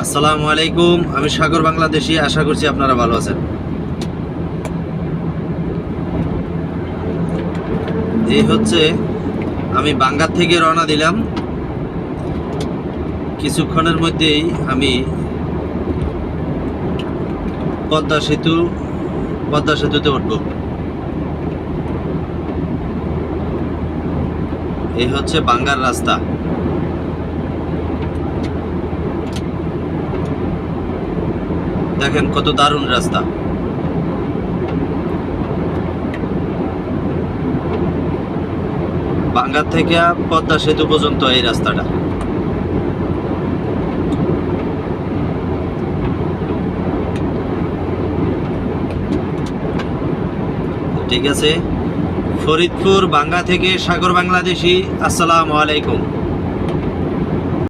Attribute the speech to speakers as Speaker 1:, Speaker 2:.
Speaker 1: আসসালামু আলাইকুম। আমি সাগর বাংলাদেশি। আশা করছি আপনারা ভালো আছেন। এই হচ্ছে আমি বাঙ্গার থেকে রওনা দিলাম। কিছুক্ষণের মধ্যেই আমি পদ্মা সেতুতে উঠব। এই হচ্ছে বাঙ্গার রাস্তা। দেখেন কত দারুণ রাস্তা। বাঙ্গার থেকে পদ্মা সেতু পর্যন্ত এই রাস্তাটা। ঠিক আছে, ফরিদপুর বাঙ্গা থেকে সাগর বাংলাদেশি। আসসালামু আলাইকুম।